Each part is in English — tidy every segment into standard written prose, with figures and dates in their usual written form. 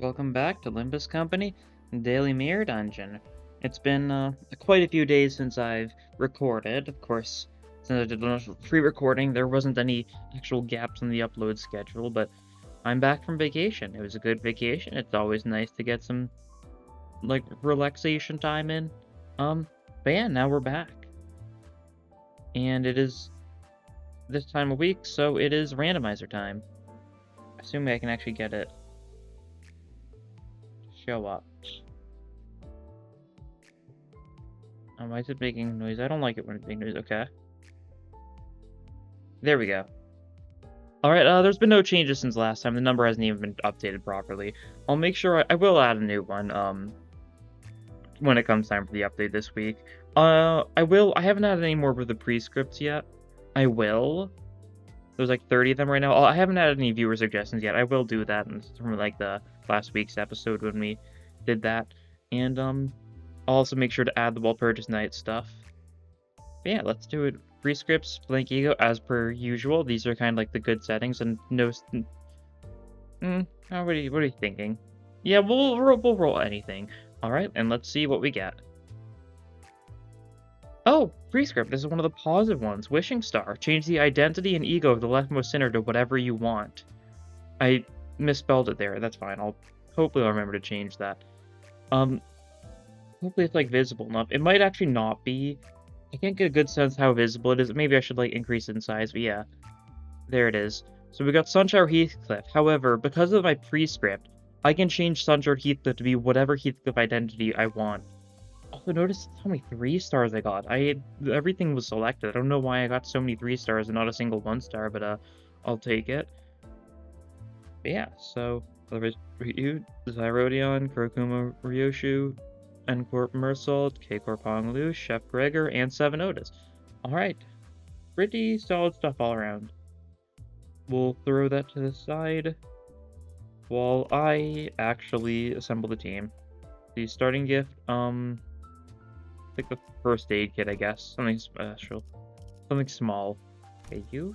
Welcome back to Limbus Company Daily Mirror Dungeon. It's been quite a few days since I've recorded. Of course, since I did a pre-recording, there wasn't any actual gaps in the upload schedule, but I'm back from vacation. It was a good vacation. It's always nice to get some, relaxation time in. But yeah, now we're back. And it is this time of week, so it is randomizer time. Assuming I can actually get it show up. Why is it making noise? I don't like it when it's making noise. Okay. There we go. Alright, there's been no changes since last time. The number hasn't even been updated properly. I'll make sure I will add a new one, when it comes time for the update this week. I haven't added any more of the prescripts yet. I will. There's like 30 of them right now. I haven't added any viewer suggestions yet. I will do that from like the last week's episode when we did that. And I'll also make sure to add the Walpurgis Night stuff. But yeah, let's do it. Prescripts, blank ego, as per usual. These are kind of like the good settings, and no. What are you thinking? Yeah, we'll roll anything. All right, and let's see what we get. Oh, prescript. This is one of the positive ones. Wishing star. Change the identity and ego of the leftmost sinner to whatever you want. I misspelled it there. That's fine. Hopefully I'll remember to change that. Hopefully it's like visible enough. It might actually not be. I can't get a good sense how visible it is. Maybe I should like increase it in size, but yeah. There it is. So we got Sunshower Heathcliff. However, because of my prescript, I can change Sunshower Heathcliff to be whatever Heathcliff identity I want. Also, notice how many 3 stars I got. Everything was selected. I don't know why I got so many 3 stars and not a single 1 star, but I'll take it. But yeah, so you, Zyrodion, Kurokuma Ryoshu, N Corp Mersault, K Corp Honglu, Chef Gregor, and 7 Otis. Alright. Pretty solid stuff all around. We'll throw that to the side while I actually assemble the team. The starting gift, like the first aid kit, I guess. Something special. Something small. Okay, you,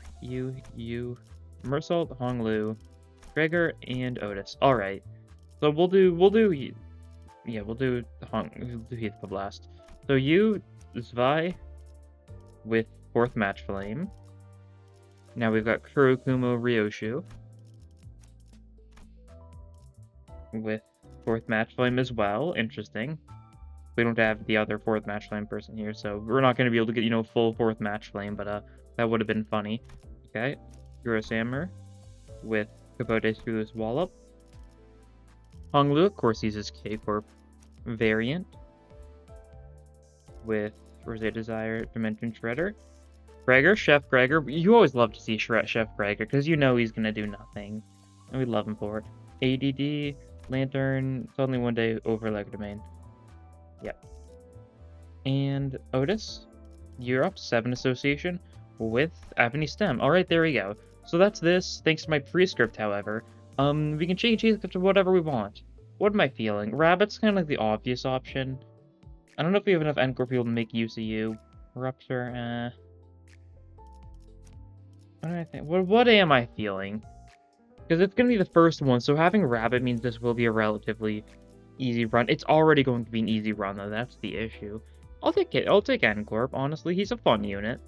Mersault, Honglu, Gregor, and Otis. Alright. So we'll do Heathcliff last. So you, Zwei, with 4th Match Flame. Now we've got Kurokuma Ryoshu with 4th Match Flame as well. Interesting. We don't have the other 4th Match Flame person here, so we're not going to be able to get, full 4th Match Flame, but that would have been funny. Okay. Sammer with Capote Screwless Wallop. Honglu, of course, uses K-Corp variant with Rose Desire Dimension Shredder. Gregor, Chef Gregor. You always love to see Chef Gregor because he's going to do nothing. And we love him for it. ADD, Lantern, Suddenly One Day, Overleg Domain. Yep. And Otis, you're up. 7 Association with Ebony Stem. Alright, there we go. So that's this. Thanks to my prescript, however. We can change it to whatever we want. What am I feeling? Rabbit's kind of like the obvious option. I don't know if we have enough Encore people to make use of you. Rupture, What do I think? What am I feeling? Because it's going to be the first one, so having Rabbit means this will be a relatively easy run. It's already going to be an easy run, though. That's the issue. I'll take it. I'll take N-Corp, honestly. He's a fun unit.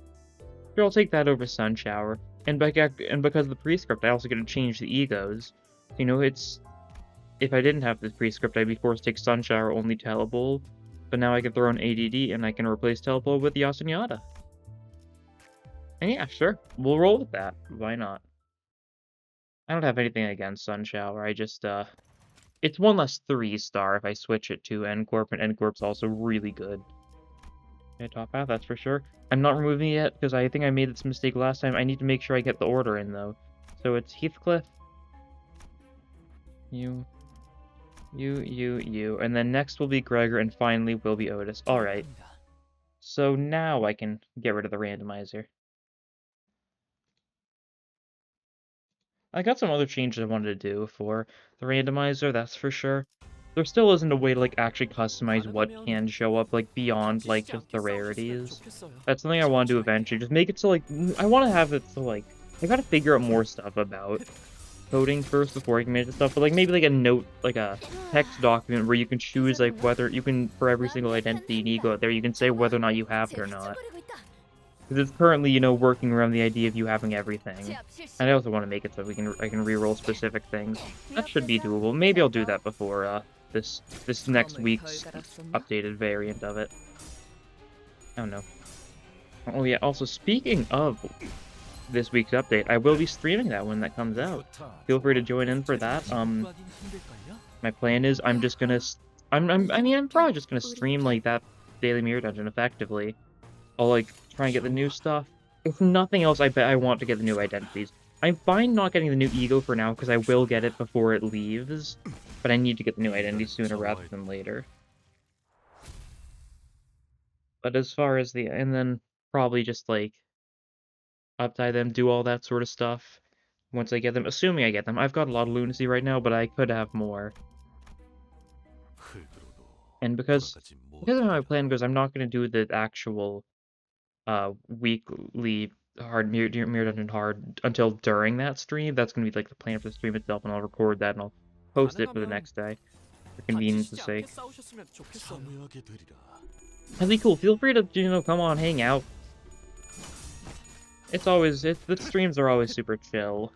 Sure, I'll take that over Sunshower. And because of the prescript, I also get to change the egos. If I didn't have this prescript, I'd be forced to take Sunshower only Telepole. But now I can throw in ADD, and I can replace Telepole with Yasunyata. And yeah, sure. We'll roll with that. Why not? I don't have anything against Sunshower. I just, it's 1 less 3 star if I switch it to N-Corp, and N-Corp's also really good. Okay, top half, that's for sure. I'm not removing it yet, because I think I made this mistake last time. I need to make sure I get the order in, though. So it's Heathcliff. You. And then next will be Gregor, and finally will be Otis. Alright. So now I can get rid of the randomizer. I got some other changes I wanted to do for the randomizer, that's for sure. There still isn't a way to, actually customize what can show up, beyond, just the rarities. That's something I want to do eventually. Just make it so, I want to have it so, I gotta figure out more stuff about coding first before I can make the stuff, but like maybe like a note, like a text document where you can choose like whether you can, for every single identity and ego out there, you can say whether or not you have it or not. Because it's currently, you know, working around the idea of you having everything. And I also want to make it so I can reroll specific things. That should be doable. Maybe I'll do that before this next week's updated variant of it. I don't know. Oh yeah, also speaking of this week's update, I will be streaming that when that comes out. Feel free to join in for that. My plan is I'm just gonna I mean I'm probably just gonna stream like that Daily Mirror Dungeon effectively. I'll like try and get the new stuff. If nothing else, I bet I want to get the new identities. I'm fine not getting the new ego for now because I will get it before it leaves, but I need to get the new identities sooner rather than later. But as far as and then probably just like update them, do all that sort of stuff once I get them, assuming I get them. I've got a lot of lunacy right now, but I could have more. And because of how my plan goes, I'm not going to do the actual weekly hard Mirror Dungeon hard until during that stream. That's going to be like the plan for the stream itself, and I'll record that and I'll post it for the next day for convenience's sake. That'd be cool. Feel free to, you know, come on, hang out. It's always, the streams are always super chill.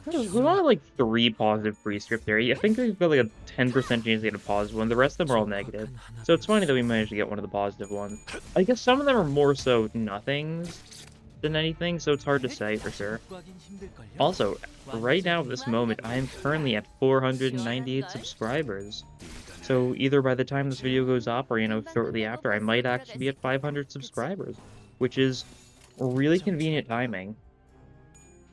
There's only like 3 positive pre-script there. I think we've got like a 10% chance to get a positive one. The rest of them are all negative. So it's funny that we managed to get one of the positive ones. I guess some of them are more so nothings than anything, so it's hard to say for sure. Also, right now at this moment, I am currently at 498 subscribers. So either by the time this video goes up or, you know, shortly after, I might actually be at 500 subscribers, which is really convenient timing.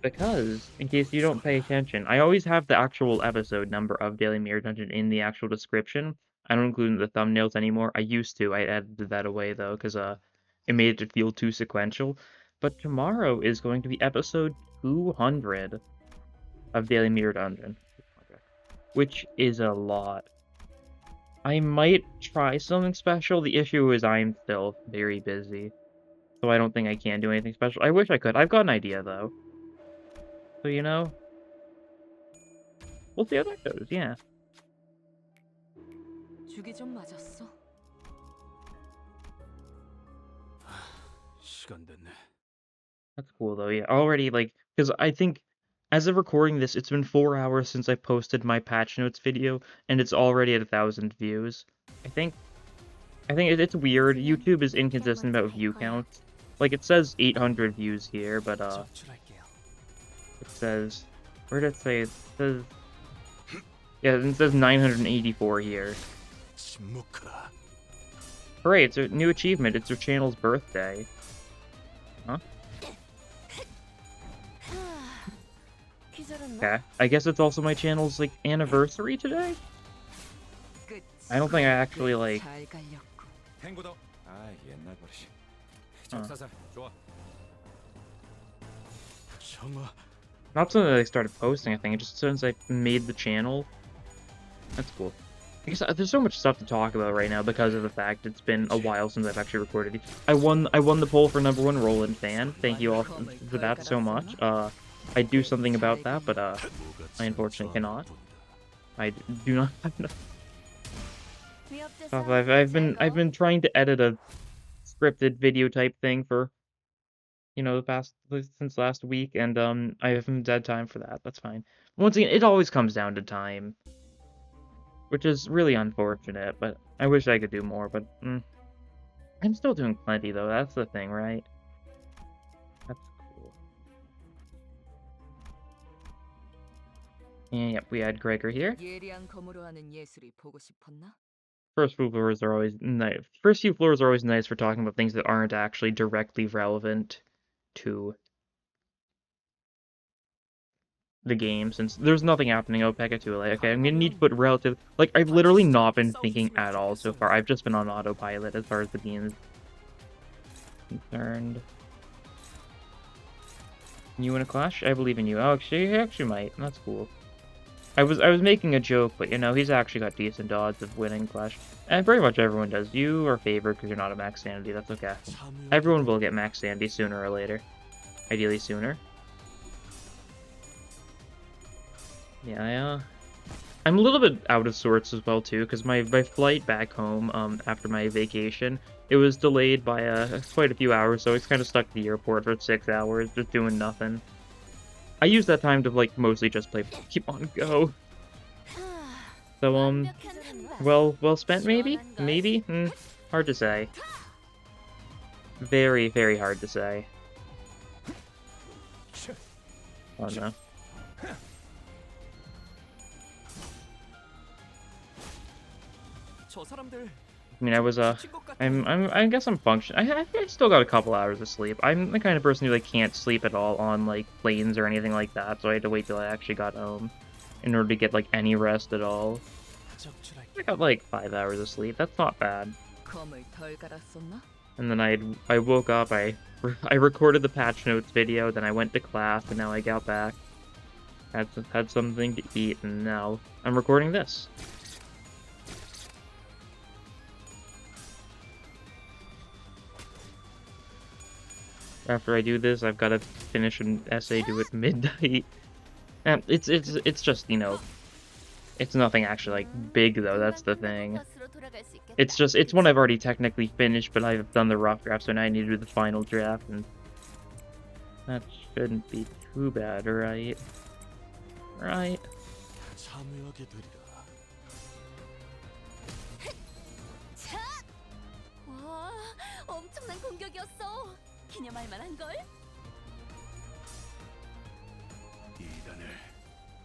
Because, in case you don't pay attention, I always have the actual episode number of Daily Mirror Dungeon in the actual description. I don't include the thumbnails anymore. I used to. I edited that away, though, because it made it feel too sequential. But tomorrow is going to be episode 200 of Daily Mirror Dungeon, which is a lot. I might try something special. The issue is I'm still very busy, so I don't think I can do anything special. I wish I could. I've got an idea, though. So, you know, we'll see how that goes, yeah. That's cool, though, yeah. Already, like, because I think, as of recording this, it's been 4 hours since I posted my patch notes video, and it's already at 1,000 views. I think it's weird. YouTube is inconsistent about view counts. Like, it says 800 views here, but, it says, where did it say? It says, yeah, it says 984 here. Hooray, it's a new achievement. It's your channel's birthday. Huh? Okay, I guess it's also my channel's, like, anniversary today? I don't think I actually, like... Not something that I started posting, I think. It just since I made the channel. That's cool. I guess there's so much stuff to talk about right now because of the fact it's been a while since I've actually recorded it. I won the poll for #1 Roland fan. Thank you all for that so much. I'd do something about that, but I unfortunately cannot. I do not have enough. I've been trying to edit a scripted video type thing for, you know, since last week, and I haven't had time for that. That's fine. Once again, it always comes down to time, which is really unfortunate. But I wish I could do more. But I'm still doing plenty, though. That's the thing, right? That's cool. And yep, we had Gregor here. First few floors are always nice. First few floors are always nice for talking about things that aren't actually directly relevant to the game, since there's nothing happening. Oh, Pekka 2, like, okay, I'm gonna need to put relative. Like, I've literally not been thinking at all so far. I've just been on autopilot as far as the game is concerned. You in a clash? I believe in you. Oh, actually might. That's cool. I was making a joke, but you know, he's actually got decent odds of winning Clash. And pretty much everyone does. You are favored because you're not a max sanity, that's okay. Everyone will get max sanity sooner or later. Ideally sooner. Yeah, I'm a little bit out of sorts as well too, because my flight back home after my vacation, it was delayed by quite a few hours, so I was kind of stuck at the airport for 6 hours, just doing nothing. I used that time to like mostly just play Pokemon Go. So well spent maybe? Maybe? Hard to say. Very, very hard to say. Oh no. I mean, I guess I'm functioning. I still got a couple hours of sleep. I'm the kind of person who like can't sleep at all on like planes or anything like that, so I had to wait till I actually got home in order to get like any rest at all. I got like 5 hours of sleep. That's not bad. And then I woke up. I recorded the patch notes video. Then I went to class, and now I got back. Had something to eat, and now I'm recording this. After I do this, I've got to finish an essay due at midnight. And it's just, you know, it's nothing actually like big though. That's the thing. It's one I've already technically finished, but I've done the rough draft, so now I need to do the final draft, and that shouldn't be too bad, right? Right.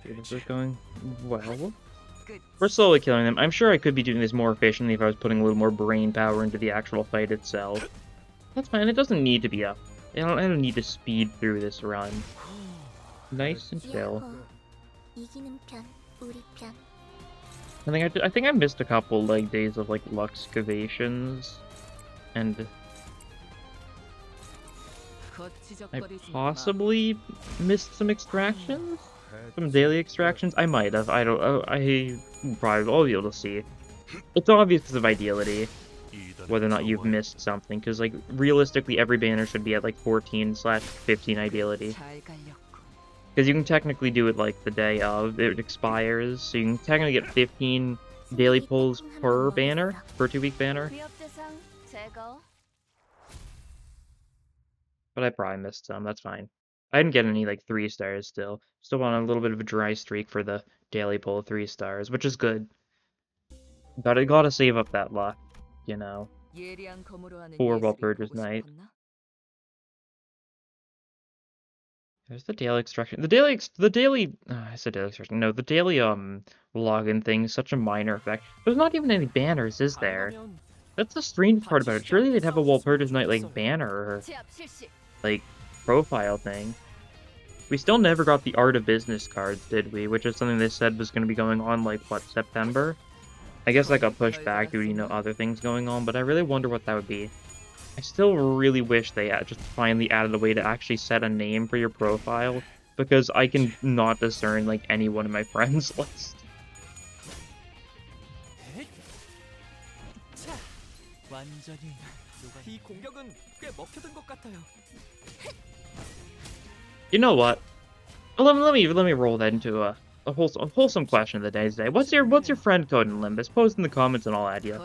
This is going well. We're slowly killing them. I'm sure I could be doing this more efficiently if I was putting a little more brain power into the actual fight itself. That's fine. It doesn't need to be up. I don't need to speed through this run. Nice and chill. I think I missed a couple like days of like luxcavations, and I possibly missed some extractions. Some daily extractions? I might have. I don't. I probably will be able to see. It's obvious because of ideality, whether or not you've missed something. Because like realistically, every banner should be at like 14/15 ideality. Because you can technically do it like the day of it expires, so you can technically get 15 daily pulls per banner, per 2-week banner. But I probably missed some. That's fine. I didn't get any like 3 stars still. Still on a little bit of a dry streak for the daily pull 3 stars, which is good. Gotta save up that luck, you know, for Walpurgis Night. There's the daily extraction. I said daily extraction. No, the daily login thing is such a minor effect. There's not even any banners, is there? That's the strange part about it. Surely they'd have a Walpurgis Night like banner or like profile thing. We still never got the Art of Business cards, did we? Which is something they said was going to be going on, like, what, September? I guess that got pushed back due to, you know, other things going on, but I really wonder what that would be. I still really wish they just finally added a way to actually set a name for your profile, because I can not discern, like, anyone in my friends list. You know what? Let me roll that into a wholesome question of the day today. What's your friend code in Limbus? Post in the comments and I'll add you.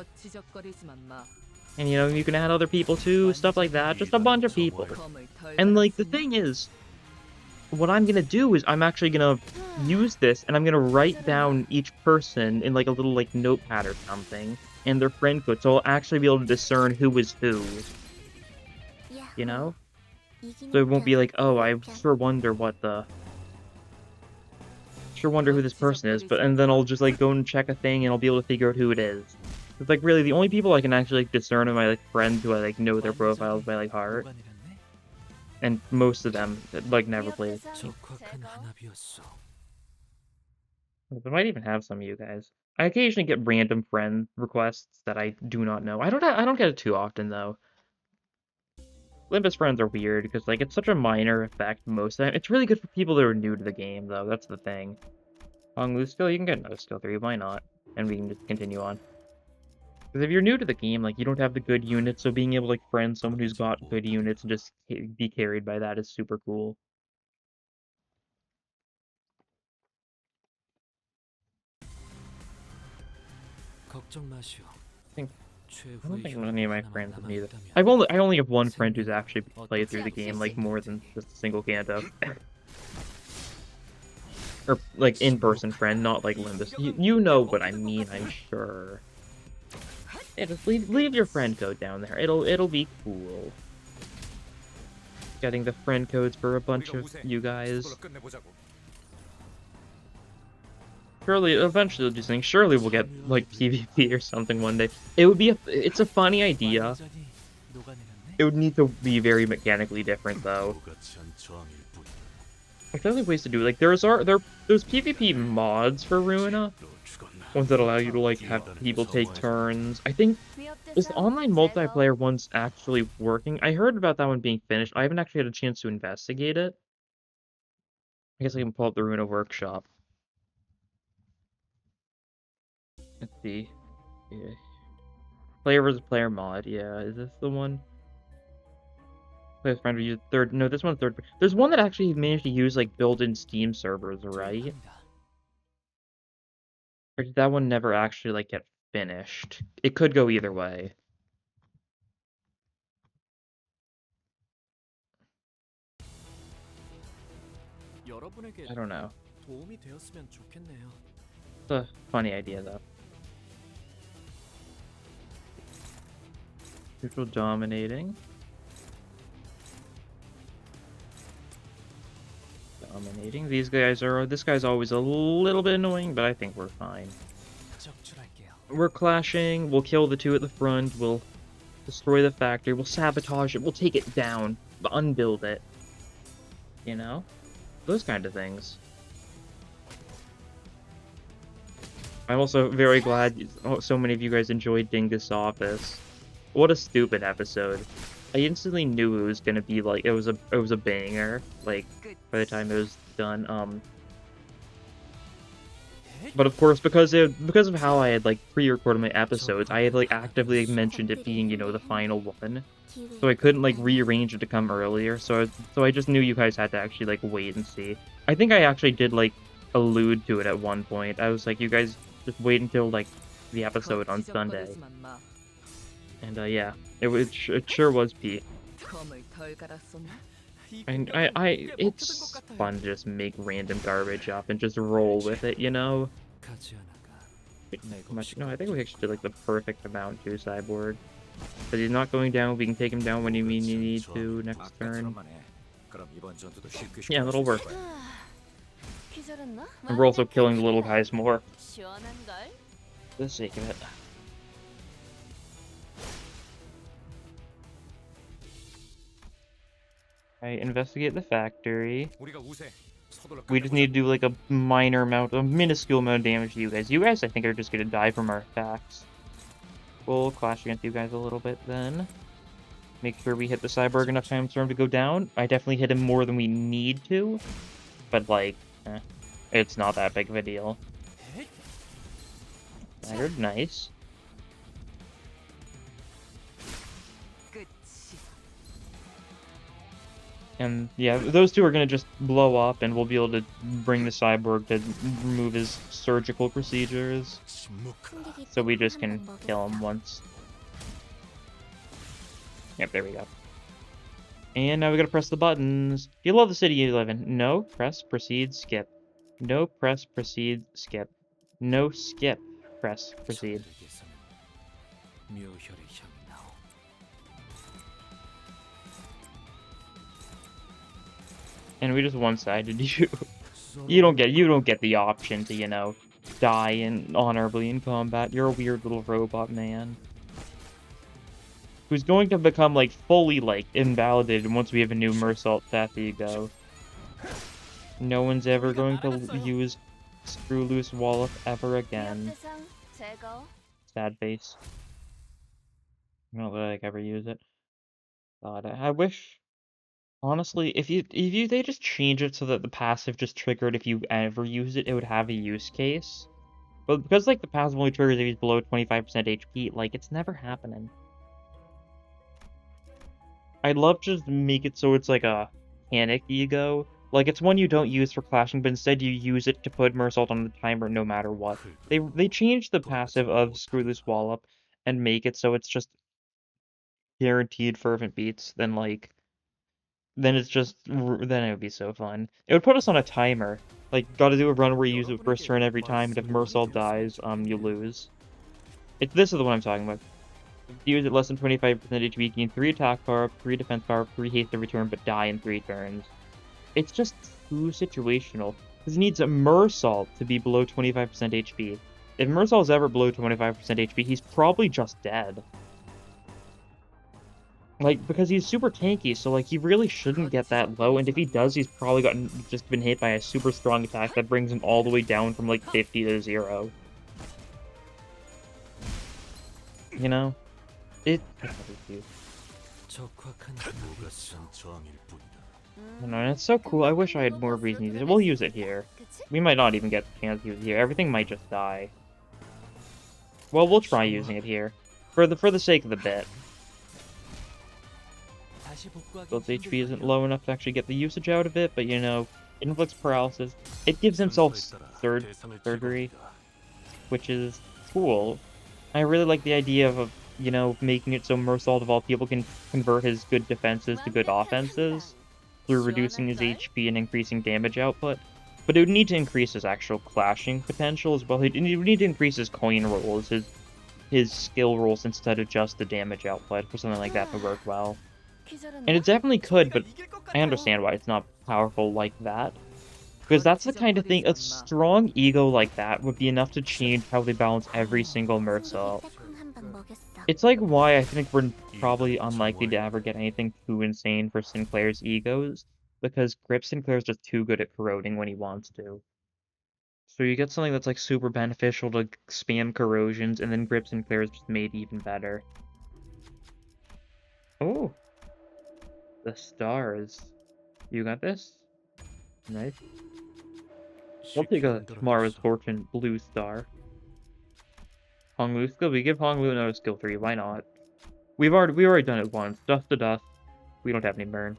And you know, you can add other people too, stuff like that. Just a bunch of people. And like the thing is, what I'm gonna do is I'm actually gonna use this and I'm gonna write down each person in like a little like notepad or something and their friend code, so I'll actually be able to discern who is who. You know? So it won't be like, oh, I sure wonder who this person is, and then I'll just like go and check a thing and I'll be able to figure out who it is. It's like really the only people I can actually like, discern are my like friends who I like know their profiles by like heart. And most of them like never played. I might even have some of you guys. I occasionally get random friend requests that I do not know. I don't get it too often though. Limbus friends are weird because like it's such a minor effect most of the time. It's really good for people that are new to the game though. That's the thing. On loose skill, you can get another skill 3, why not? And we can just continue on. Because if you're new to the game, like, you don't have the good units, so being able to, like, friend someone who's got good units and just be carried by that is super cool. I don't think any of my friends have neither. I only have one friend who's actually played through the game, like, more than just a single Kanto. Or, like, in-person friend, not like Limbus. You know what I mean, I'm sure. Yeah, just leave your friend code down there. It'll be cool. Getting the friend codes for a bunch of you guys. Surely, eventually, just think, surely we'll get, like, PvP or something one day. It's a funny idea. It would need to be very mechanically different, though. Like, there are ways to do it. Like, there's PvP mods for Ruina. Ones that allow you to, like, have people take turns. I think, is the online multiplayer one's actually working? I heard about that one being finished. I haven't actually had a chance to investigate it. I guess I can pull up the Ruina workshop. Let's see. Yeah. Player versus player mod. Yeah, is this the one? Play with friend use third. No, this one's third. There's one that actually managed to use like built-in Steam servers, right? Or did that one never actually like get finished? It could go either way. I don't know. It's a funny idea though. Neutral dominating. Dominating. This guy's always a little bit annoying, but I think we're fine. We're clashing, we'll kill the two at the front, we'll destroy the factory, we'll sabotage it, we'll take it down, unbuild it. You know? Those kind of things. I'm also very glad so many of you guys enjoyed Dingus Office. What a stupid episode. I instantly knew it was gonna be like it was a banger, like by the time it was done. But of course, because of how I had like pre-recorded my episodes, I had like actively mentioned it being, you know, the final one. So I couldn't like rearrange it to come earlier. So I just knew you guys had to actually like wait and see. I think I actually did like allude to it at one point. I was like, you guys just wait until like the episode on Sunday. And yeah, it sure was Pete. And it's fun to just make random garbage up and just roll with it, you know? No, I think we actually did like the perfect amount to Cyborg. Because he's not going down, we can take him down when you need to next turn. Yeah, that'll work. And we're also killing the little guys more. For the sake of it. Alright, investigate the factory. We just need to do like a minuscule amount of damage to you guys. You guys, I think, are just gonna die from our attacks. We'll clash against you guys a little bit then. Make sure we hit the Cyborg enough times for him to go down. I definitely hit him more than we need to. But like, it's not that big of a deal. Staggered, nice. And yeah, those two are gonna just blow up, and we'll be able to bring the Cyborg to remove his surgical procedures. So we just can kill him once. Yep, there we go. And now we gotta press the buttons. Do you love the city you live in? No, press, proceed, skip. No, press, proceed, skip. No, skip, press, proceed. And we just one-sided you. You don't get the option to, you know, die honorably in combat. You're a weird little robot man. Who's going to become, like, fully, like, invalidated once we have a new Mersault Go. No one's ever going to use Screw Loose Wallach ever again. Sad face. I don't really, like, ever use it. God, I wish... Honestly, if they just change it so that the passive just triggered if you ever use it, it would have a use case. But because like the passive only triggers if he's below 25% HP, like it's never happening. I'd love to just make it so it's like a panic ego. Like it's one you don't use for clashing, but instead you use it to put Mersault on the timer no matter what. They changed the passive of Screw This Wallop and make it so it's just guaranteed fervent beats, then it's just then it would be so fun. It would put us on a timer. Like gotta do a run where you use it first turn every time, and if Mersault dies, you lose. This is the one I'm talking about. Use it less than 25% HP, gain 3 attack power, 3 defense power, 3 haste every turn, but die in 3 turns. It's just too situational. Because it needs a Mersault to be below 25% HP. If Mersault is ever below 25% HP, he's probably just dead. Like, because he's super tanky, so, like, he really shouldn't get that low, and if he does, he's probably just been hit by a super strong attack that brings him all the way down from, like, 50 to 0. You know? I don't know, and it's so cool. I wish I had more reason to use it. We'll use it here. We might not even get the chance to use it here. Everything might just die. Well, we'll try using it here. For the sake of the bit. Build's HP isn't low enough to actually get the usage out of it, but you know, it inflicts paralysis. It gives himself surgery, which is cool. I really like the idea of, you know, making it so Mersault of all people can convert his good defenses to good offenses through reducing his HP and increasing damage output. But it would need to increase his actual clashing potential as well. It would need to increase his coin rolls, his skill rolls instead of just the damage output for something like that to work well. And it definitely could, but I understand why it's not powerful like that. Because that's the kind of thing, a strong ego like that would be enough to change how they balance every single Mersault. It's like why I think we're probably unlikely to ever get anything too insane for Sinclair's egos, because Grip Sinclair's just too good at corroding when he wants to. So you get something that's like super beneficial to spam corrosions, and then Grip Sinclair is just made even better. Oh! The stars. You got this? Nice. I'll take a Tomorrow's Fortune blue star. Honglu skill. We give Honglu another skill 3. Why not? We've already done it once. Dust to dust. We don't have any burn.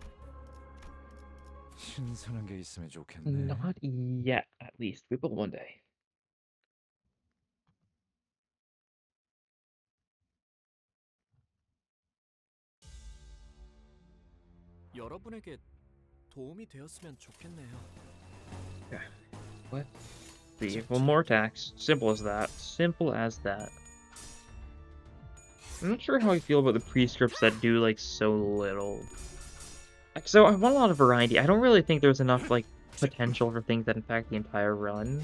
Not yet, at least. We will one day. Okay. What? See, one more attacks. Simple as that. Simple as that. I'm not sure how I feel about the prescripts that do, like, so little. So, I want a lot of variety. I don't really think there's enough, like, potential for things that impact the entire run.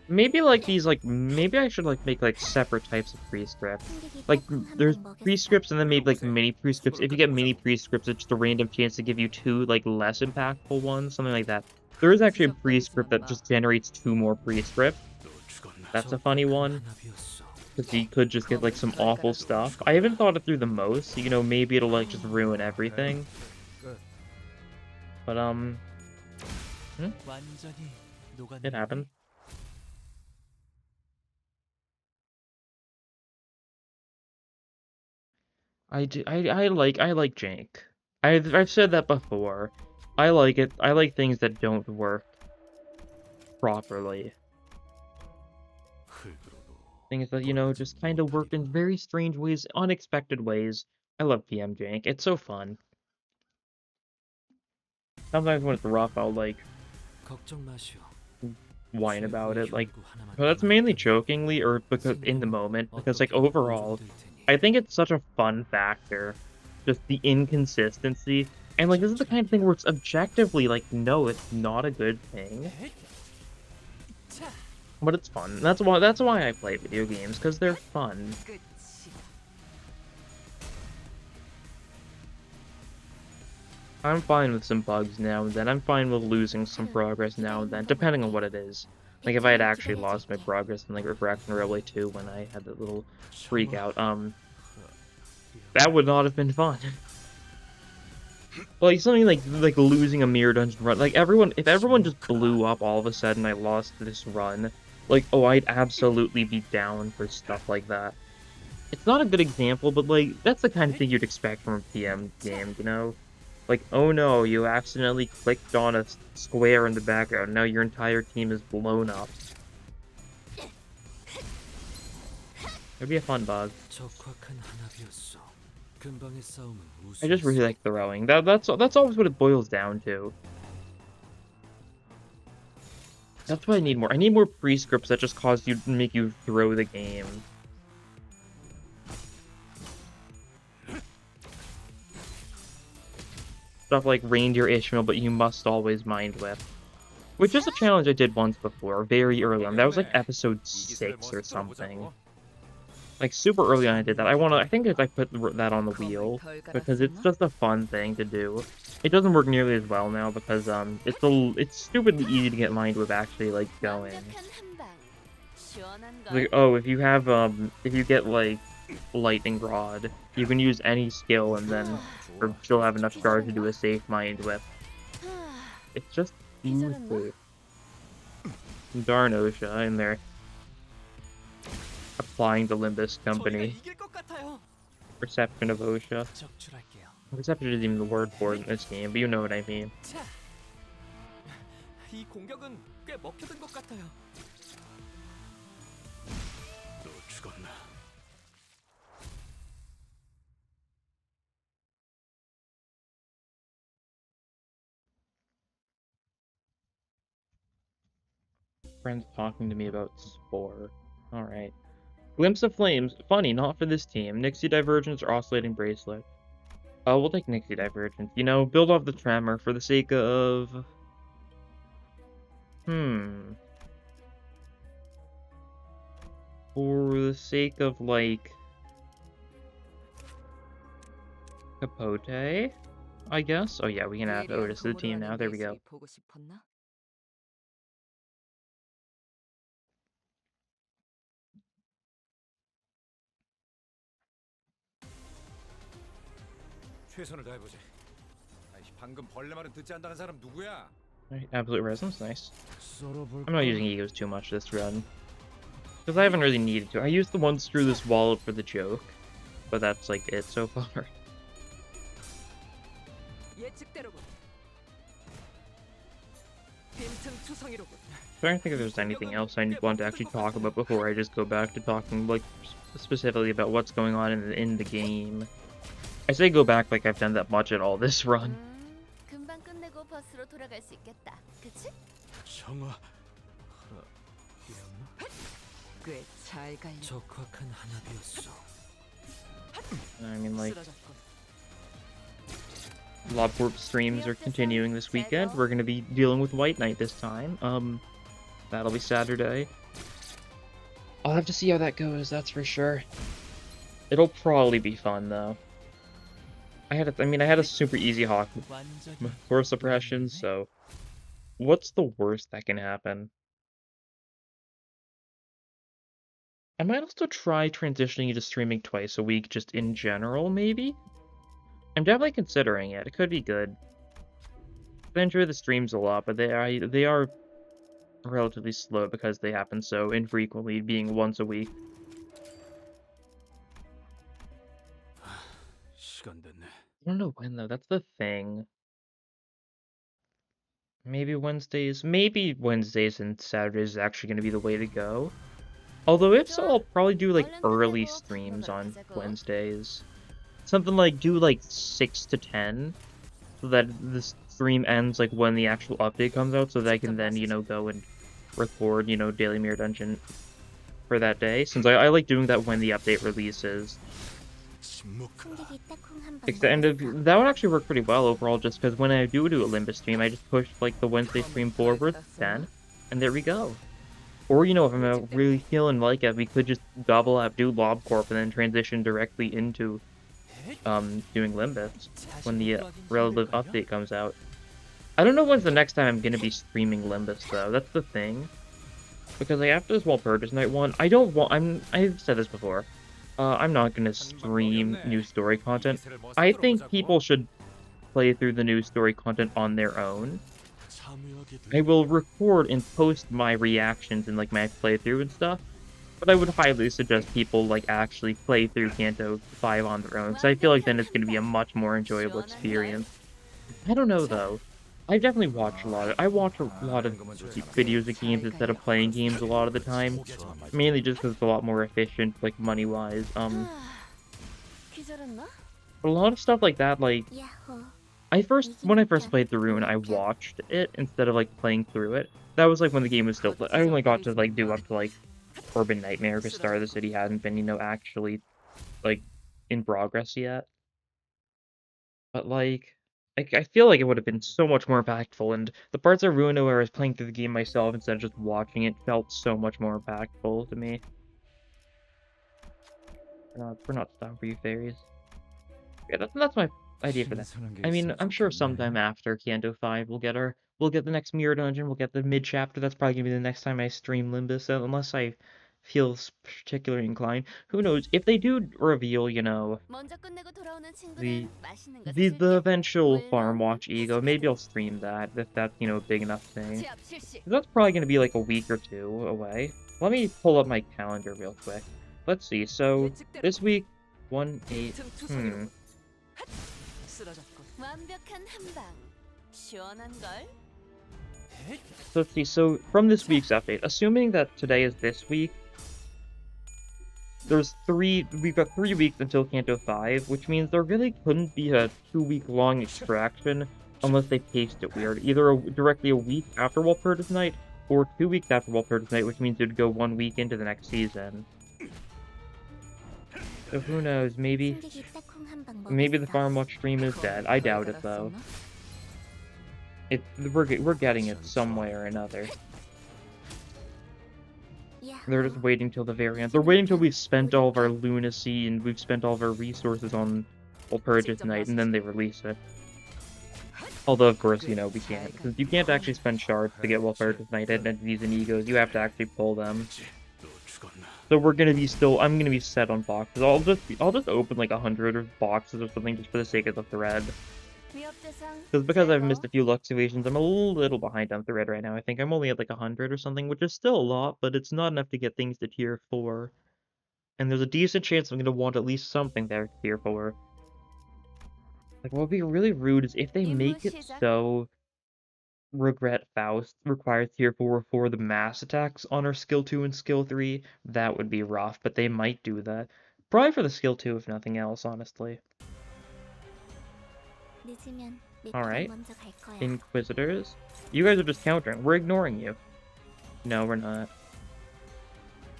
Maybe, like, these, like, maybe I should, like, make, like, separate types of prescripts. Like, there's prescripts and then maybe, like, mini prescripts. If you get mini prescripts, it's just a random chance to give you 2, like, less impactful ones, something like that. There is actually a prescript that just generates 2 more prescripts. That's a funny one. Because you could just get, like, some awful stuff. I haven't thought it through the most. You know, maybe it'll, like, just ruin everything. But, it happened. I like jank. I've said that before. I like it. I like things that don't work properly. Things that, you know, just kind of work in very strange ways, unexpected ways. I love PM jank. It's so fun. Sometimes when it's rough, I'll, like, whine about it. Like, but that's mainly jokingly or because in the moment. Because, like, overall, I think it's such a fun factor. Just the inconsistency. And, like, this is the kind of thing where it's objectively, like, no, it's not a good thing. But it's fun. That's why I play video games, because they're fun. I'm fine with some bugs now and then. I'm fine with losing some progress now and then, depending on what it is. Like, if I had actually lost my progress in, like, Refraction Railway 2 when I had that little freak out, That would not have been fun. Like, something like losing a mirror dungeon run. Like, if everyone just blew up all of a sudden I lost this run, like, oh, I'd absolutely be down for stuff like that. It's not a good example, but, like, that's the kind of thing you'd expect from a PM game, you know? Like, oh no, you accidentally clicked on a square in the background, now your entire team is blown up. It'd be a fun bug. I just really like throwing. That's always what it boils down to. That's why I need more. I need more prescripts that just make you throw the game. Stuff like Reindeer Ishmael, but you must always mind whip. Which is a challenge I did once before, very early on. That was like episode 6 or something. Like, super early on I did that. I think if I put that on the wheel, because it's just a fun thing to do. It doesn't work nearly as well now, because, it's stupidly easy to get mind whip actually, like, going. Like, oh, if you get, like, lightning rod, you can use any skill and then, or still have enough charge to do a safe mind whip. It's just easy. Darn OSHA in there. Applying the Limbus Company. Perception of OSHA. Perception isn't even the word for it in this game, but you know what I mean. Friends talking to me about Spore. Alright. Glimpse of Flames. Funny, not for this team. Nixie Divergence or Oscillating Bracelet. Oh, we'll take Nixie Divergence. You know, build off the Tremor for the sake of... For the sake of, like... Capote? I guess? Oh yeah, we can add Otis to the team now. There we go. Right, Absolute Resonance, nice. I'm not using Egos too much this run. Because I haven't really needed to. I used the one Screw This Wallet for the joke. But that's like it so far. I don't think if there's anything else I want to actually talk about before I just go back to talking like specifically about what's going on in the game. I say go back like I've done that much at all this run. I mean, like, Lob Corp streams are continuing this weekend. We're gonna be dealing with White Knight this time. That'll be Saturday. I'll have to see how that goes, that's for sure. It'll probably be fun though. I had a super easy hawk for suppression, so what's the worst that can happen? I might also try transitioning to streaming twice a week just in general, maybe? I'm definitely considering it. It could be good. I enjoy the streams a lot, but they are relatively slow because they happen so infrequently, being once a week. I don't know when though, that's the thing. Maybe Wednesdays and Saturdays is actually going to be the way to go. Although if so, I'll probably do like early streams on Wednesdays. Something like do like 6 to 10, so that the stream ends like when the actual update comes out, so that I can then, you know, go and record, you know, Daily Mirror Dungeon for that day. Since I like doing that when the update releases. That would actually work pretty well overall, just because when I do a Limbus stream, I just push like the Wednesday stream forward then, and there we go. Or, you know, if I'm really feeling like it, we could just double up, do Lob Corp, and then transition directly into doing Limbus when the relative update comes out. I don't know when's the next time I'm going to be streaming Limbus, though. That's the thing. Because, like, after this Walpurgis Night one, I've said this before. I'm not gonna stream new story content. I think people should play through the new story content on their own. I will record and post my reactions and, like, my playthrough and stuff, but I would highly suggest people, like, actually play through Kanto 5 on their own, because I feel like then it's gonna be a much more enjoyable experience. I don't know, though. I watch a lot of videos of games instead of playing games a lot of the time, mainly just because it's a lot more efficient, like, money-wise. But a lot of stuff like that, like, when I first played the Rune, I watched it instead of, like, playing through it. That was, like, when the game was still I only got to, like, do up to, like, Urban Nightmare, because Star of the City hadn't been, actually, like, in progress yet. But, like, I feel like it would have been so much more impactful, and the parts of Ruin where I was playing through the game myself instead of just watching it felt so much more impactful to me. We're not stopping for you fairies. Yeah, that's my idea for that. I mean, I'm sure sometime after Kanto 5 we'll get the next Mirror Dungeon, we'll get the mid chapter. That's probably gonna be the next time I stream Limbus, unless I feel particularly inclined. Who knows? If they do reveal, the the eventual Farm Watch ego, maybe I'll stream that if that's, a big enough thing. That's probably gonna be like a week or two away. Let me pull up my calendar real quick. Let's see. So this week, 1/8. So let's see. So from this week's update, assuming that today is this week, we've got 3 weeks until Kanto 5, which means there really couldn't be a 2-week-long extraction unless they paced it weird. Either directly a week after Walpurgis Night, or 2 weeks after Walpurgis Night, which means it would go 1 week into the next season. So who knows, maybe the Farm Watch stream is dead. I doubt it, though. We're getting it some way or another. They're just waiting till the very end. They're waiting till we've spent all of our lunacy and we've spent all of our resources on Walpurgis Night, and then they release it. Although, of course, we can't. Because you can't actually spend shards to get Walpurgis Night identities and egos. You have to actually pull them. So I'm gonna be set on boxes. I'll just open like 100 boxes or something just for the sake of the thread. Because I've missed a few luck situations, I'm a little behind on thread right now. I think I'm only at like 100 or something, which is still a lot, but it's not enough to get things to tier 4. And there's a decent chance I'm gonna want at least something there to tier 4. Like, what would be really rude is if they make it so Regret Faust requires tier 4 for the mass attacks on our skill 2 and skill 3. That would be rough, but they might do that. Probably for the skill 2 if nothing else, honestly. Alright. Inquisitors. You guys are just countering. We're ignoring you. No, we're not.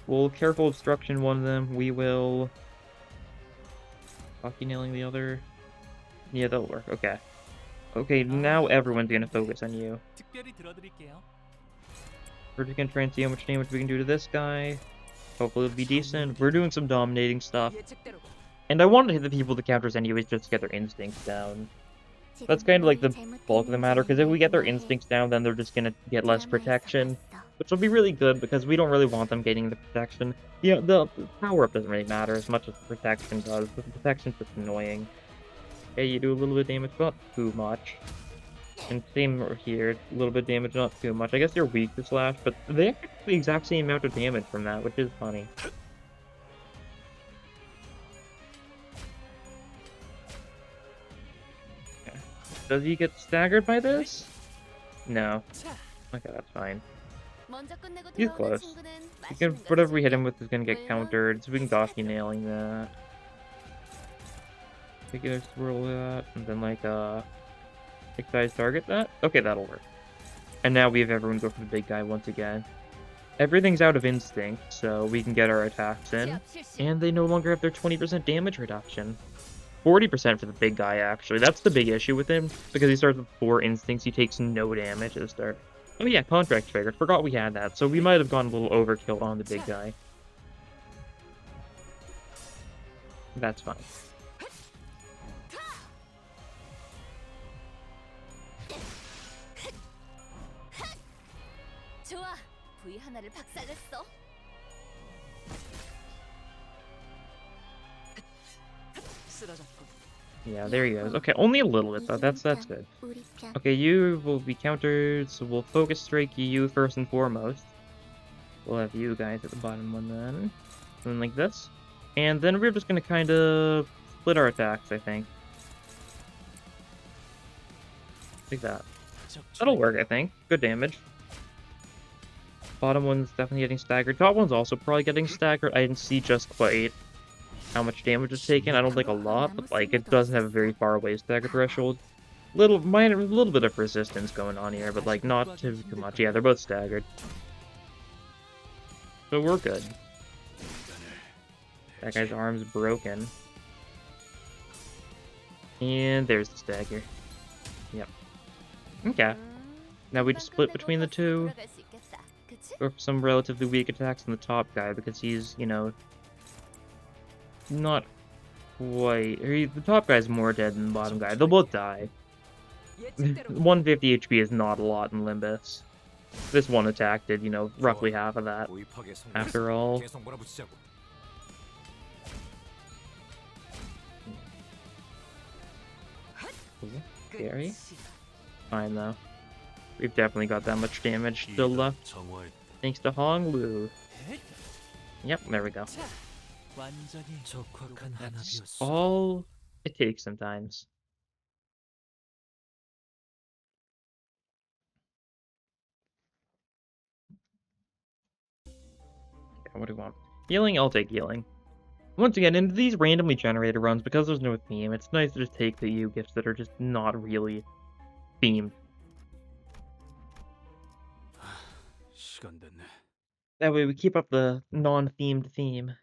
We'll careful obstruction one of them. We will... Hockey nailing the other. Yeah, that'll work. Okay. Okay, now everyone's gonna focus on you. We're just gonna try and see how much damage we can do to this guy. Hopefully it'll be decent. We're doing some dominating stuff. And I want to hit the people that counters anyways just to get their instincts down. That's kind of like the bulk of the matter, because if we get their instincts down, then they're just gonna get less protection. Which will be really good, because we don't really want them getting the protection. The power-up doesn't really matter as much as the protection does. The protection's just annoying. Hey, you do a little bit of damage, but not too much. And same here, a little bit of damage, not too much. I guess you're weak to slash, but they have the exact same amount of damage from that, which is funny. Okay. Does he get staggered by this? No. Okay, that's fine. He's close. Whatever we hit him with is gonna get countered, so we can Goshi nailing that. Take a swirl that, and then big guys target that? Okay, that'll work. And now we have everyone go for the big guy once again. Everything's out of instinct, so we can get our attacks in. And they no longer have their 20% damage reduction. 40% for the big guy, actually. That's the big issue with him, because he starts with 4 instincts, he takes no damage at the start. Oh yeah, contract trigger. Forgot we had that, so we might have gone a little overkill on the big guy. That's fine. Yeah, there he goes. Okay, only a little bit though. That's good. Okay, you will be countered, so we'll focus strike you first and foremost. We'll have you guys at the bottom one then. Something like this. And then we're just gonna kind of split our attacks, I think. Like that. That'll work, I think. Good damage. Bottom one's definitely getting staggered. Top one's also probably getting staggered. I didn't see just quite how much damage it's taken. I don't think a lot, but like it doesn't have a very far away stagger threshold. A little bit of resistance going on here, but like not too much. Yeah, they're both staggered. So we're good. That guy's arm's broken. And there's the stagger. Yep. Okay. Now we just split between the two. Or some relatively weak attacks on the top guy because he's, you know, not quite. The top guy's more dead than the bottom guy. They'll both die. 150 HP is not a lot in Limbus. This one attack did, you know, roughly half of that. After all. Scary. Fine though. We've definitely got that much damage still left. Thanks to Honglu. Yep, there we go. That's all it takes sometimes. Okay, what do we want? Healing? I'll take healing. Once again, in these randomly generated runs, because there's no theme, it's nice to just take the EU gifts that are just not really themed. That way we keep up the non-themed theme.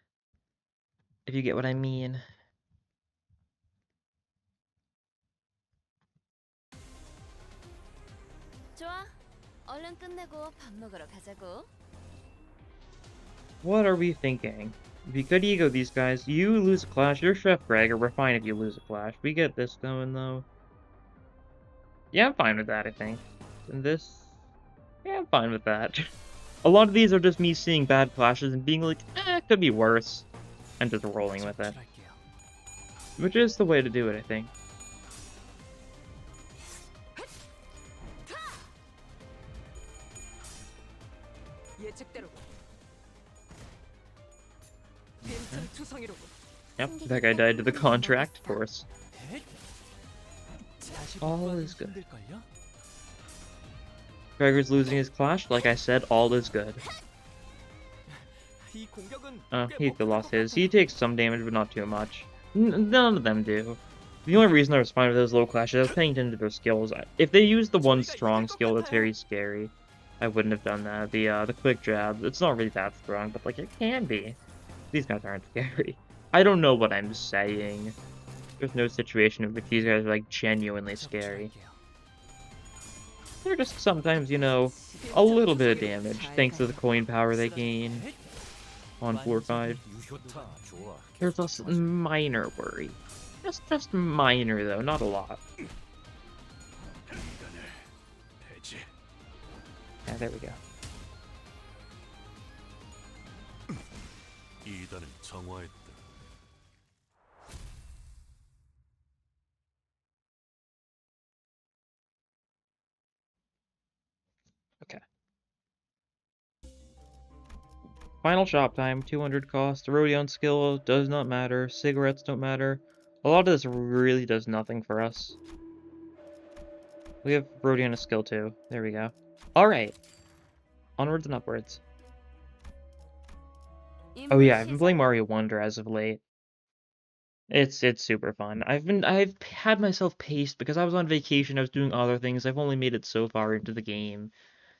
If you get what I mean. What are we thinking? If you could ego these guys, you lose a clash, you're Chef Gregor, we're fine if you lose a clash. We get this going though. Yeah, I'm fine with that, I think. And this... yeah, I'm fine with that. A lot of these are just me seeing bad clashes and being like, it could be worse. And just rolling with it. Which is the way to do it, I think. Yep, that guy died to the contract, of course. All is good. Gregor's losing his clash, like I said, all is good. He lost his. He takes some damage, but not too much. None of them do. The only reason I was fine with those low clashes, I was paying attention to their skills. If they use the one strong skill that's very scary, I wouldn't have done that. The quick jab, it's not really that strong, but like it can be. These guys aren't scary. I don't know what I'm saying. There's no situation in which these guys are like genuinely scary. They're just sometimes, you know, a little bit of damage, thanks to the coin power they gain on floor 5. There's a minor worry. Just minor, though, not a lot. Yeah, there we go. Okay. Final shop time, 200 cost. Rodion skill does not matter. Cigarettes don't matter. A lot of this really does nothing for us. We have Rodion a skill too. There we go. Alright. Onwards and upwards. Oh yeah, I've been playing Mario Wonder as of late. It's super fun. I've had myself paced because I was on vacation, I was doing other things. I've only made it so far into the game.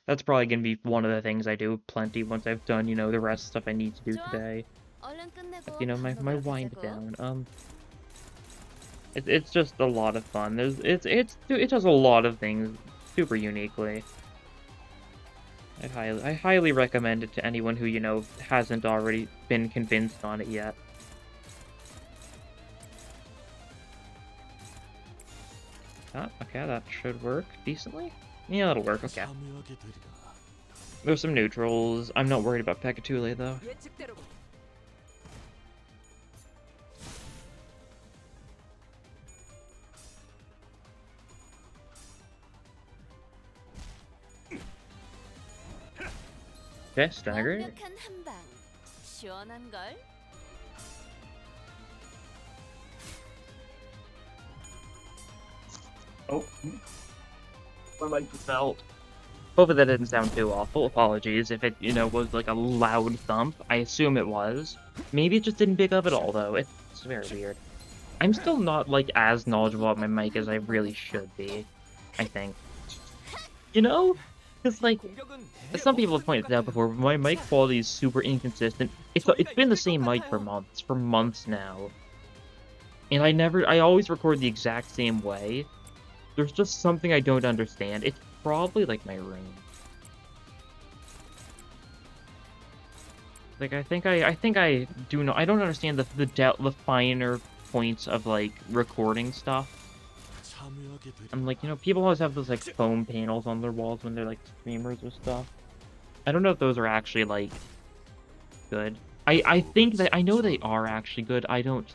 That's probably gonna be one of the things I do plenty once I've done, you know, the rest of stuff I need to do today. Like, you know, my wind down. It's just a lot of fun. It does a lot of things super uniquely. I highly recommend it to anyone who, you know, hasn't already been convinced on it yet. Okay, that should work decently. Yeah, that'll work, okay. There's some neutrals. I'm not worried about Pekatule, though. Okay, staggered. 완벽한 한 방. 시원한 걸. Oh. My mic just fell. Hopefully that didn't sound too awful. Apologies if it, was like a loud thump. I assume it was. Maybe it just didn't pick up at all, though. It's very weird. I'm still not, like, as knowledgeable about my mic as I really should be, I think. Because, like, as some people have pointed out before, my mic quality is super inconsistent. It's been the same mic for months now. And I always record the exact same way. There's just something I don't understand. It's probably, like, my room. Like, I think I do know. I don't understand the finer points of, like, recording stuff. I'm like, people always have those, like, foam panels on their walls when they're, like, streamers or stuff. I don't know if those are actually, like, good. I think that, I know they are actually good. I don't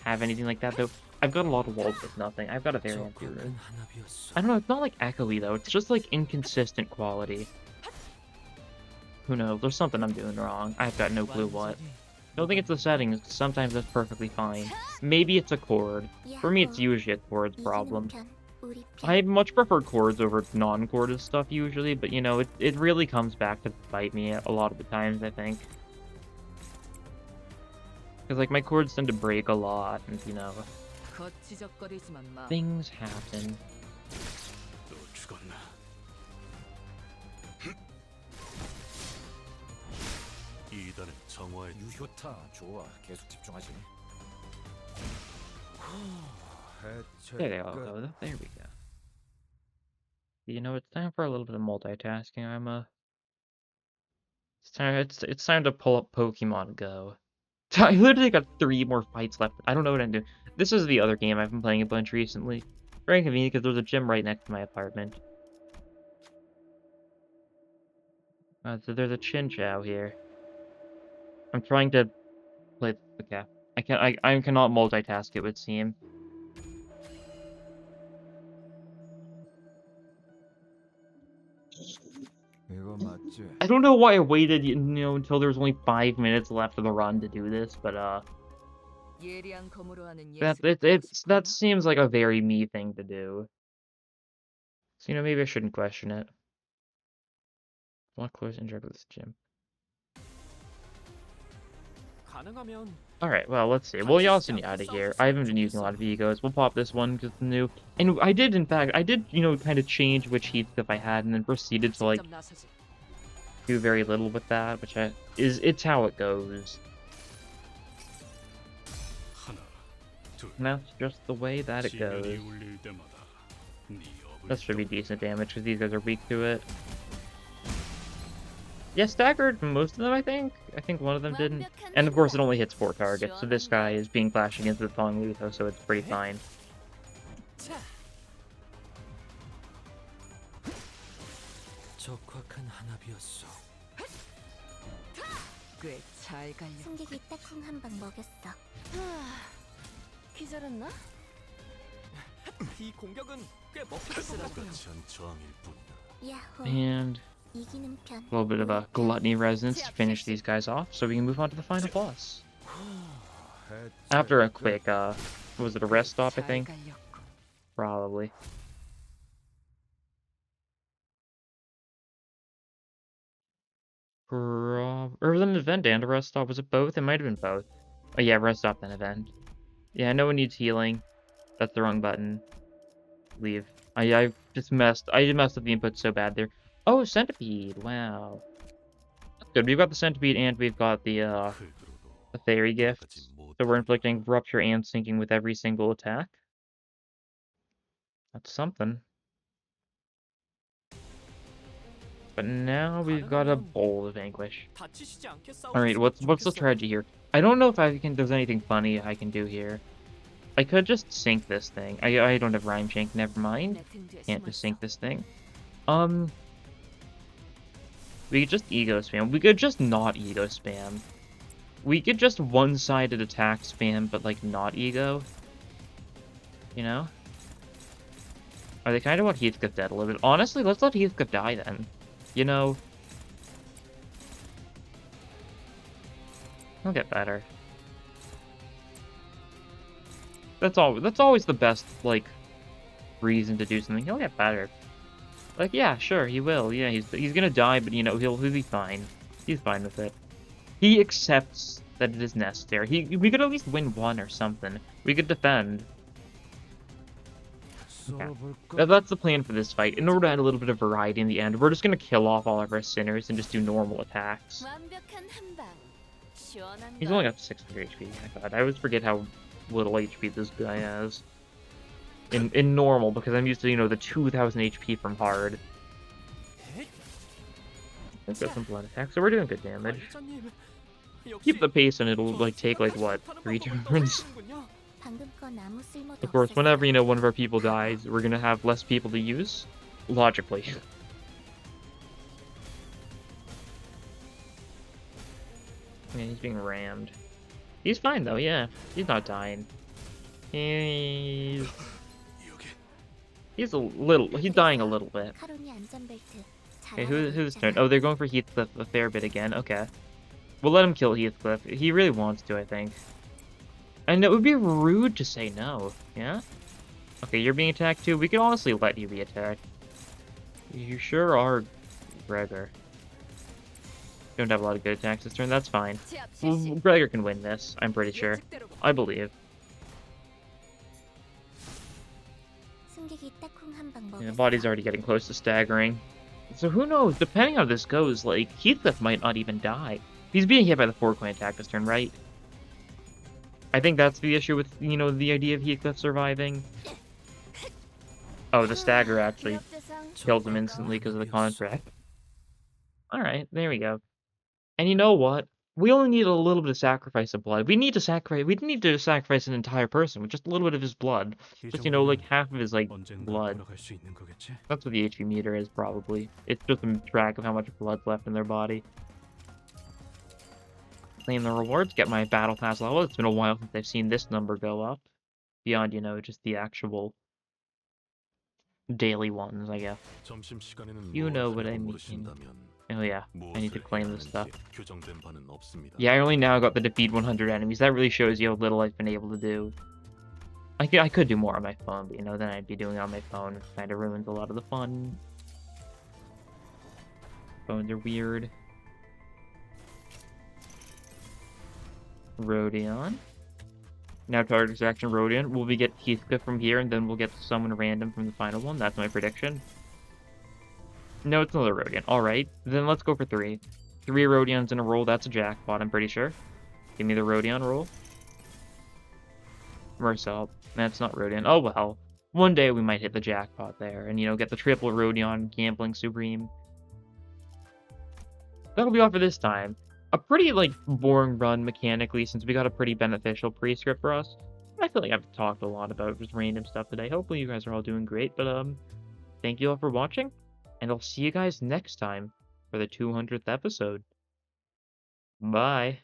have anything like that, though. I've got a lot of walls with nothing. I've got a very empty room. I don't know, it's not, like, echoey, though. It's just, like, inconsistent quality. Who knows? There's something I'm doing wrong. I've got no clue what. I don't think it's the settings. Sometimes it's perfectly fine. Maybe it's a chord. For me, it's usually a chord's problem. I much prefer chords over non-chorded stuff usually, but it really comes back to bite me a lot of the times, I think. Because, like, my chords tend to break a lot, and, things happen. There we go. There we go. It's time for a little bit of multitasking. It's time to pull up Pokemon Go. I literally got 3 more fights left. I don't know what I'm doing. This is the other game I've been playing a bunch recently. Very convenient because there's a gym right next to my apartment. So there's a Chinchou here. I'm trying to play the cap. I cannot multitask, it would seem. I don't know why I waited, until there was only 5 minutes left of the run to do this, but that seems like a very me thing to do. So maybe I shouldn't question it. What close interact with this gym? Alright, well, let's see. We'll Yasin out of here. I haven't been using a lot of egos. We'll pop this one because it's new. And I did, in fact, kind of change which Heathcliff I had and then proceeded to, like, do very little with that, which it's how it goes. And that's just the way that it goes. That should be decent damage because these guys are weak to it. Yeah, staggered most of them, I think. I think one of them didn't. And of course, it only hits 4 targets, so this guy is being flashed against the Thong Lutho, so it's pretty fine. And a little bit of a gluttony resonance to finish these guys off, so we can move on to the final boss. After a quick, was it a rest stop, I think? Probably. Or was it an event and a rest stop? Was it both? It might have been both. Oh yeah, rest stop then event. Yeah, no one needs healing. That's the wrong button. Leave. I just messed up the input so bad there. Oh, centipede! Wow. That's good. We've got the centipede and we've got the fairy gift. So we're inflicting rupture and sinking with every single attack. That's something. But now we've got a bowl of anguish. Alright, what's the strategy here? I don't know if there's anything funny I can do here. I could just sink this thing. I don't have Rhyme Shank, never mind. Can't just sink this thing. We could just ego spam. We could just not ego spam. We could just one-sided attack spam, but, like, not ego. Are they kind of want Heathcliff dead a little bit? Honestly, let's let Heathcliff die then. He'll get better. That's always the best, like, reason to do something. He'll get better. Like, yeah, sure, he will. Yeah, he's gonna die, but, you know, he'll be fine. He's fine with it. He accepts that it is necessary. We could at least win one or something. We could defend. Okay. That's the plan for this fight. In order to add a little bit of variety in the end, we're just gonna kill off all of our sinners and just do normal attacks. He's only got 600 HP. My god, I always forget how little HP this guy has. In normal, because I'm used to, you know, the 2000 HP from hard. Let's get some blood attack, so we're doing good damage. Keep the pace and it'll, like, take, like, what, 3 turns? Of course, whenever, you know, one of our people dies, we're gonna have less people to use. Logically. Yeah, he's being rammed. He's fine, though, yeah. He's not dying. He's dying a little bit. Okay, who's turn? Oh, they're going for Heathcliff a fair bit again. Okay. We'll let him kill Heathcliff. He really wants to, I think. And it would be rude to say no, yeah? Okay, you're being attacked too. We could honestly let you be attacked. You sure are, Gregor. Don't have a lot of good attacks this turn, that's fine. Well, Gregor can win this, I'm pretty sure. I believe. Yeah, the body's already getting close to staggering. So who knows, depending on how this goes, like, Heathcliff might not even die. He's being hit by the 4-coin attack this turn, right? I think that's the issue with, you know, the idea of Heathcliff surviving. Oh, the stagger actually kills him instantly because of the contract. Alright, there we go. And you know what? We only need a little bit of sacrifice of blood. We need to sacrifice an entire person with just a little bit of his blood. Just, you know, like half of his, like, blood. That's what the HP meter is, probably. It's just a track of how much blood's left in their body. Claim the rewards, get my battle pass level. It's been a while since I've seen this number go up. Beyond, you know, just the actual daily ones, I guess. You know what I mean. Oh yeah, I need to claim this stuff. Yeah, I only now got the defeat 100 enemies. That really shows you how little I've been able to do. I could do more on my phone, but, you know, then I'd be doing it on my phone. It kind of ruins a lot of the fun. Phones are weird. Rodion. Now target extraction Rodion. Will we get Heathcliff from here, and then we'll get someone random from the final one? That's my prediction. No, it's another Rodion. Alright, then let's go for 3. 3 Rodions in a roll, that's a jackpot, I'm pretty sure. Give me the Rodion roll. Mercel. That's not Rodion. Oh well. One day we might hit the jackpot there, and, you know, get the triple Rodion Gambling Supreme. That'll be all for this time. A pretty, like, boring run mechanically, since we got a pretty beneficial pre-script for us. I feel like I've talked a lot about just random stuff today. Hopefully you guys are all doing great, but, thank you all for watching, and I'll see you guys next time for the 200th episode. Bye.